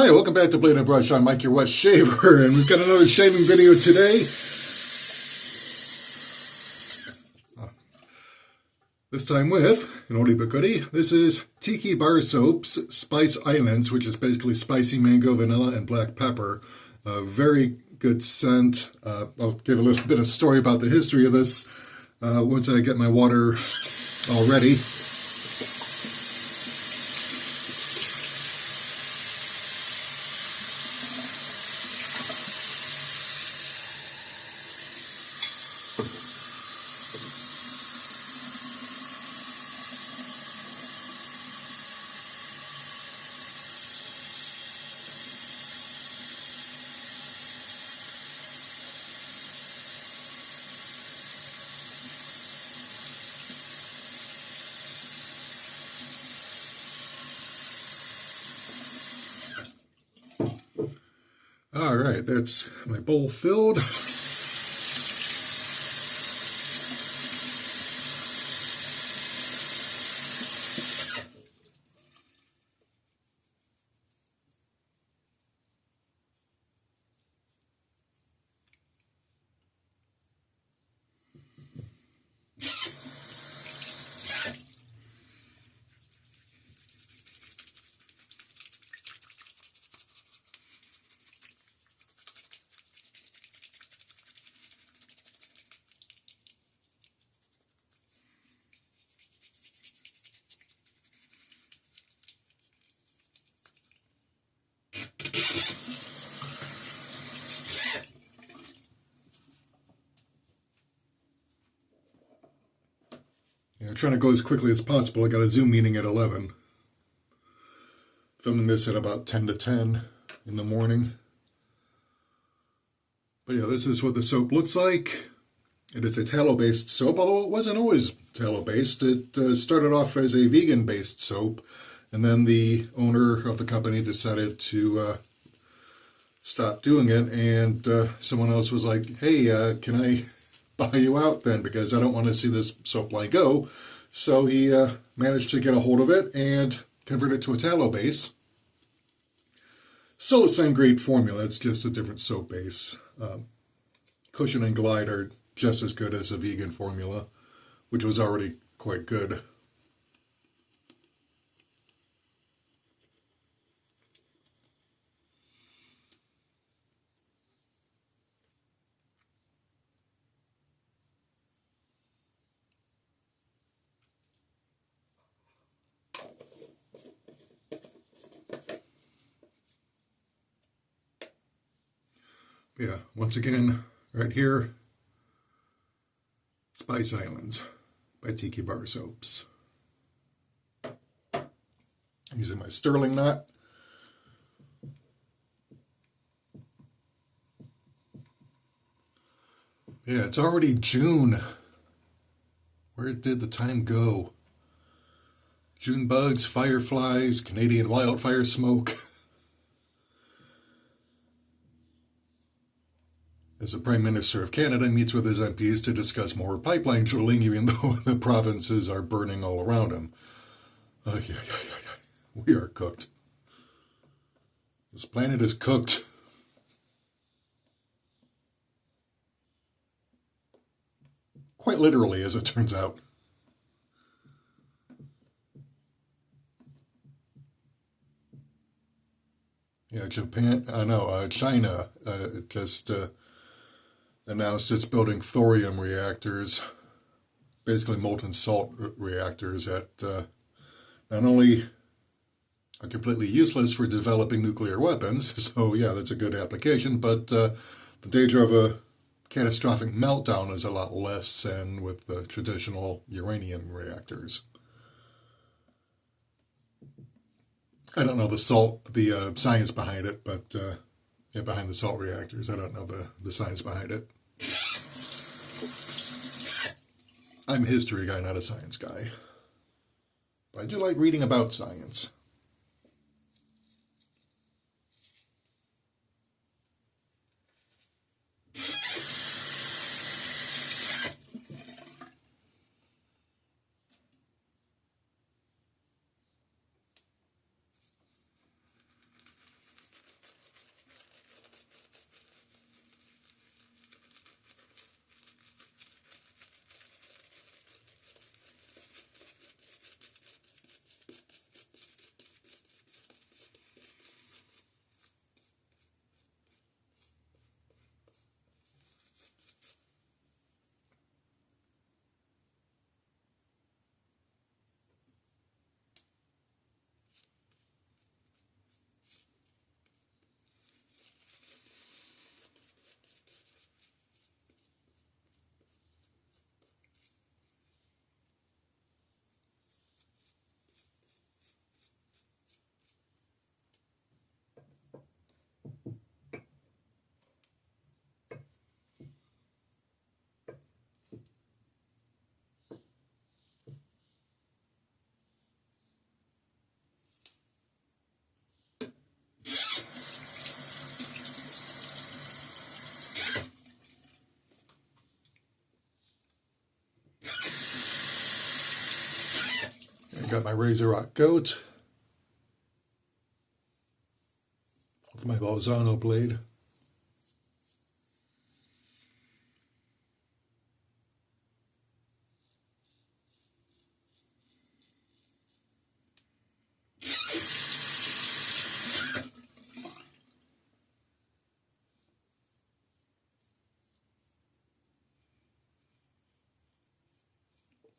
Hi, welcome back to Blade and Brush. I'm Mike, your wet shaver, and we've got another shaving video today. This time with an oldie but goodie. This is Tiki Bar Soap's Spice Islands, which is basically spicy mango, vanilla, and black pepper. Very good scent. I'll give a little bit of story about the history of this once I get my water all ready. All right, that's my bowl filled. Trying to go as quickly as possible. I got a Zoom meeting at 11. Filming this at about 10 to 10 in the morning. But yeah, this is what the soap looks like. It is a tallow-based soap, although it wasn't always tallow-based. It started off as a vegan-based soap, and then the owner of the company decided to stop doing it, and someone else was like, hey, can I buy you out then, because I don't want to see this soap line go. So he managed to get a hold of it and convert it to a tallow base. Still the same great formula, it's just a different soap base. Cushion and Glide are just as good as a vegan formula, which was already quite good. Yeah, once again, right here, Spice Islands by Tiki Bar Soaps. I'm using my sterling knot. Yeah, it's already June. Where did the time go? June bugs, fireflies, Canadian wildfire smoke. As the Prime Minister of Canada meets with his MPs to discuss more pipeline drilling, even though the provinces are burning all around him. We are cooked. This planet is cooked. Quite literally, as it turns out. Yeah, China just announced it's building thorium reactors, basically molten salt reactors that not only are completely useless for developing nuclear weapons, so yeah, that's a good application, but the danger of a catastrophic meltdown is a lot less than with the traditional uranium reactors. I don't know the science behind it, but yeah, behind the salt reactors, I don't know the science behind it. I'm a history guy, not a science guy. But I do like reading about science. Got my Razor Rock Goat with my Bolzano blade.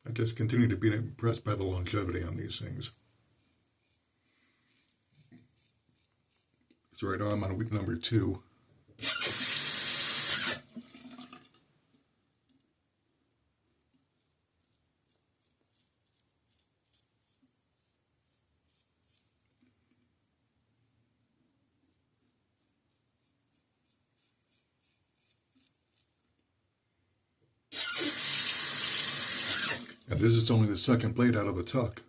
I just continue to be impressed by the longevity on these things. So right now I'm on week number 2. And this is only the second blade out of the tuck.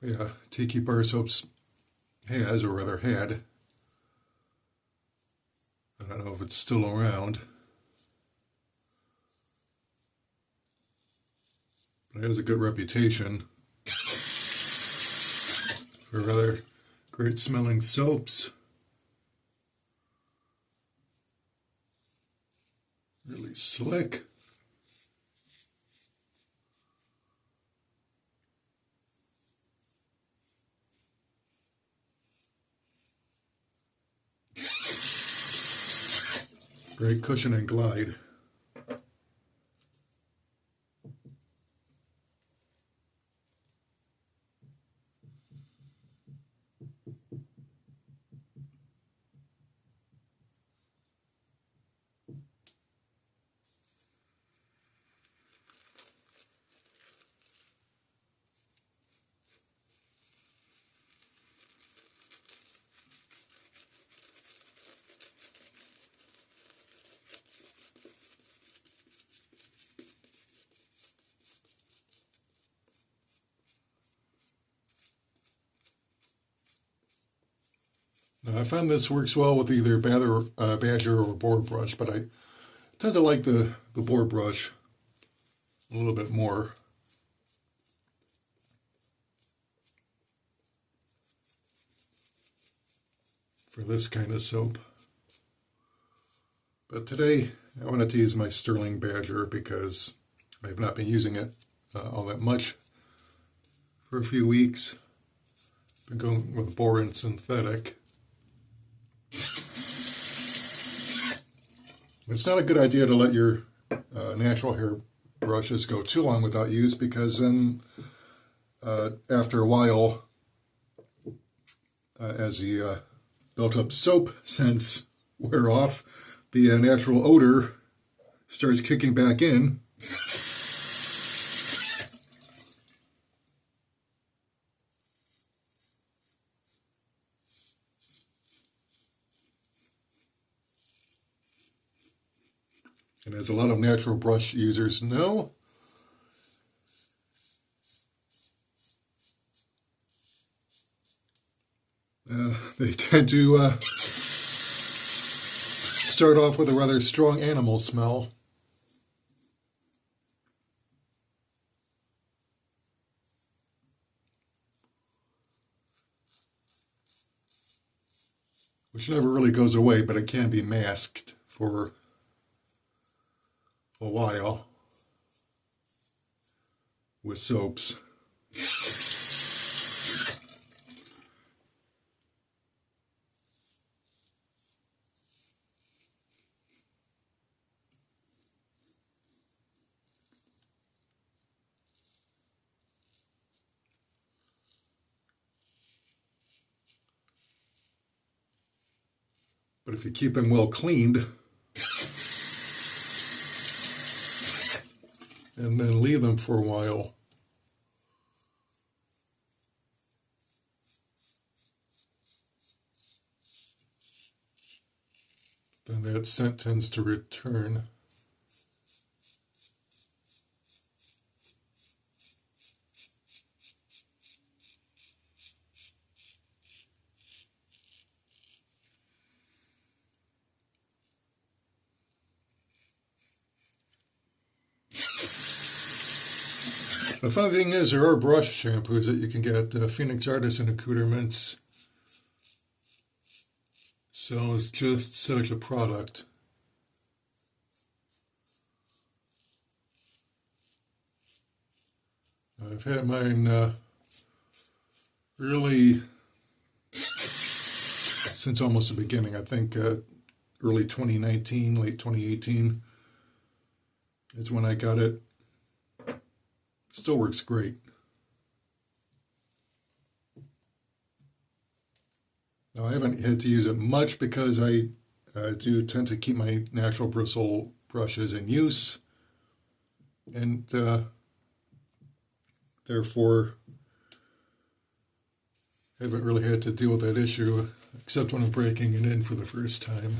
Yeah, Tiki Bar Soaps has, or rather had, I don't know if it's still around, but it has a good reputation for rather great smelling soaps. Really slick. Great cushion and glide. Now, I found this works well with either Badger or board brush, but I tend to like the board brush a little bit more. For this kind of soap. But today I wanted to use my Sterling Badger because I've not been using it all that much for a few weeks. Been going with boron synthetic. It's not a good idea to let your natural hair brushes go too long without use, because then after a while, as the built up soap scents wear off, the natural odor starts kicking back in. And as a lot of natural brush users know, they tend to start off with a rather strong animal smell. Which never really goes away, but it can be masked for a while with soaps. But if you keep them well cleaned and then leave them for a while. Then that scent tends to return. The funny thing is, there are brush shampoos that you can get. Phoenix Artisan Accoutrements sells just such a product. I've had mine really since almost the beginning. I think early 2019, late 2018 is when I got it. Still works great. Now, I haven't had to use it much because I do tend to keep my natural bristle brushes in use, and therefore haven't really had to deal with that issue except when I'm breaking it in for the first time.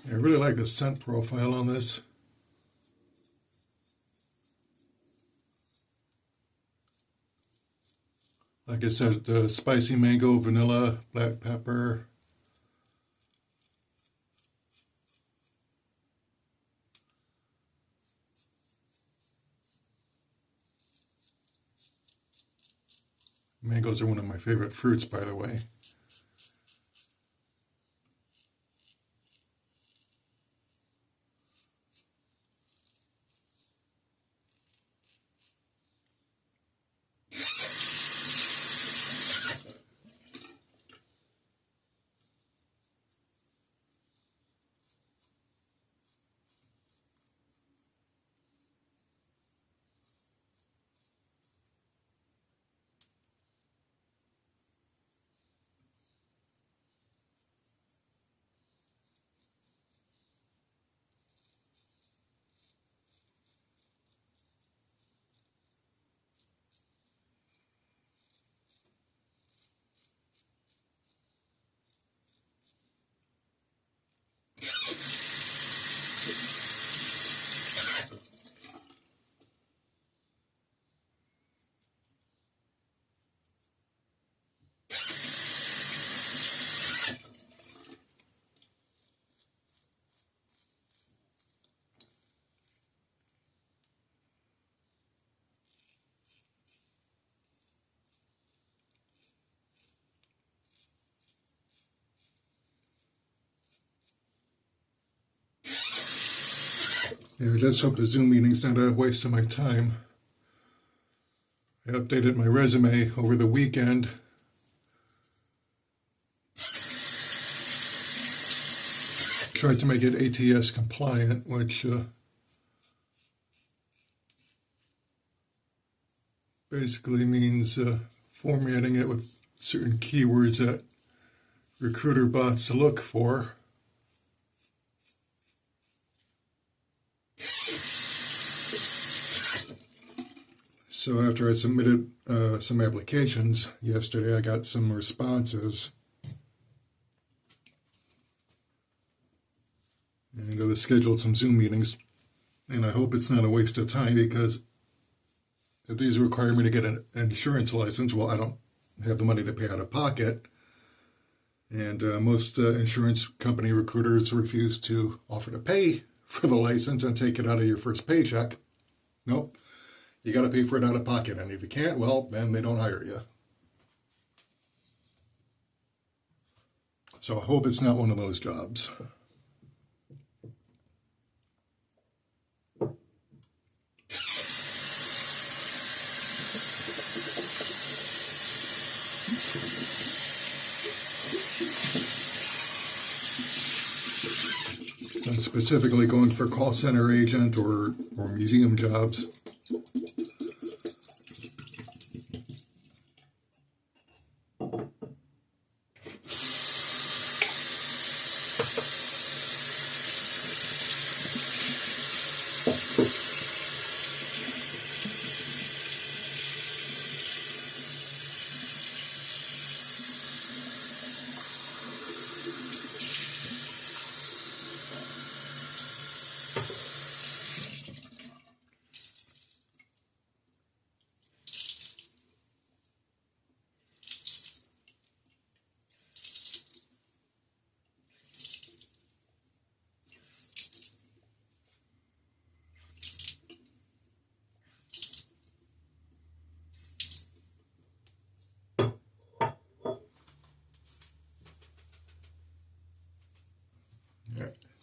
I really like the scent profile on this. Like I said, the spicy mango, vanilla, black pepper. Mangoes are one of my favorite fruits, by the way. Yeah, I just hope the Zoom meeting's not a waste of my time. I updated my resume over the weekend. Tried to make it ATS compliant, which basically means formatting it with certain keywords that recruiter bots look for. So after I submitted some applications yesterday, I got some responses. And I scheduled some Zoom meetings. And I hope it's not a waste of time, because if these require me to get an insurance license, well, I don't have the money to pay out of pocket. And most insurance company recruiters refuse to offer to pay for the license and take it out of your first paycheck. Nope. You got to pay for it out of pocket. And if you can't, well, then they don't hire you. So I hope it's not one of those jobs. I'm specifically going for call center agent or museum jobs.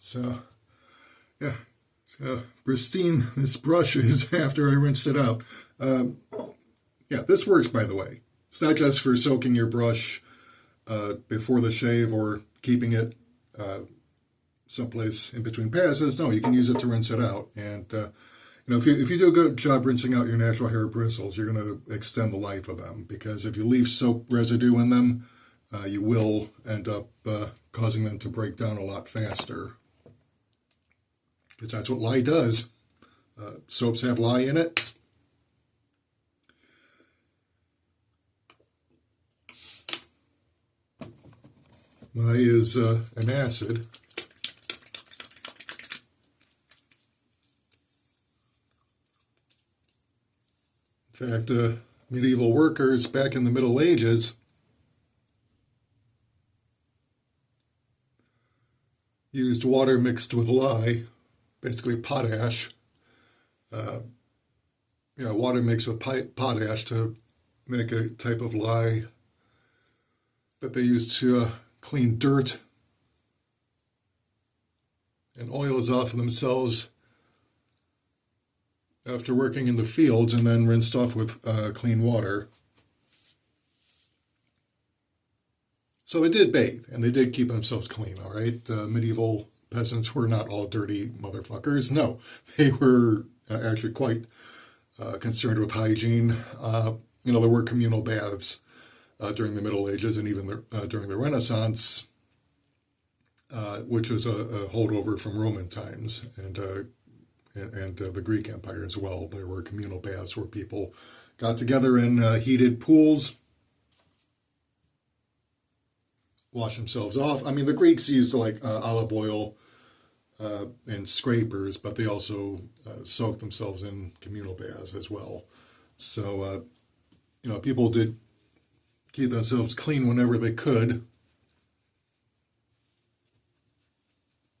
So, yeah, so pristine this brush is after I rinsed it out. Yeah, this works, by the way. It's not just for soaking your brush before the shave or keeping it someplace in between passes. No, you can use it to rinse it out. And, if you do a good job rinsing out your natural hair bristles, you're going to extend the life of them. Because if you leave soap residue in them, you will end up causing them to break down a lot faster. Because that's what lye does. Soaps have lye in it. Lye is an acid. In fact, medieval workers back in the Middle Ages used water mixed with lye, basically potash. Water mixed with potash to make a type of lye that they used to clean dirt and oils off of themselves after working in the fields, and then rinsed off with clean water. So they did bathe, and they did keep themselves clean, all right? Medieval peasants were not all dirty motherfuckers. No, they were actually quite concerned with hygiene. There were communal baths during the Middle Ages, and even during the Renaissance, which was a holdover from Roman times and the Greek Empire as well. There were communal baths where people got together in heated pools, wash themselves off. I mean, the Greeks used olive oil and scrapers, but they also soaked themselves in communal baths as well. So, people did keep themselves clean whenever they could.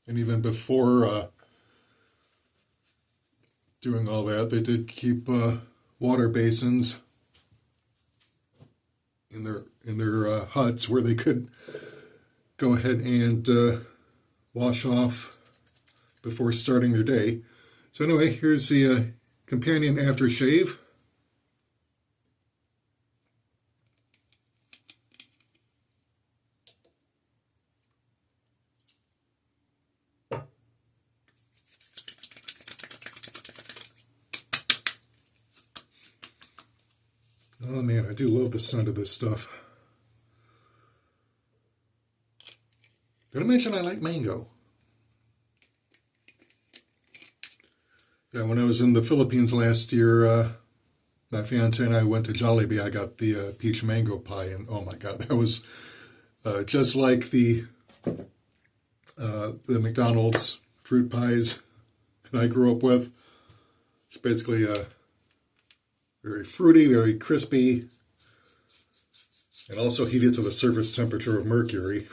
And even before doing all that, they did keep water basins in their huts where they could go ahead and wash off before starting their day. So anyway, here's the companion aftershave. Oh man, I do love the scent of this stuff. Did I mention I like mango? Yeah, when I was in the Philippines last year, my fiance and I went to Jollibee. I got the peach mango pie, and oh my God, that was just like the McDonald's fruit pies that I grew up with. It's basically very fruity, very crispy, and also heated to the surface temperature of mercury.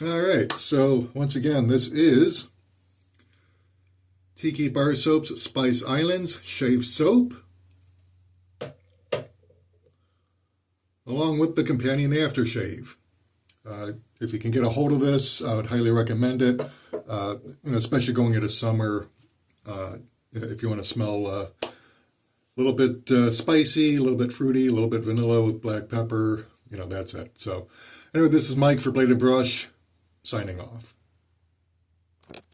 All right, so once again, this is Tiki Bar Soap's Spice Islands Shave Soap, along with the companion aftershave. If you can get a hold of this, I would highly recommend it. Especially going into summer, if you want to smell a little bit spicy, a little bit fruity, a little bit vanilla with black pepper, that's it. So, anyway, this is Mike for Blade and Brush, signing off.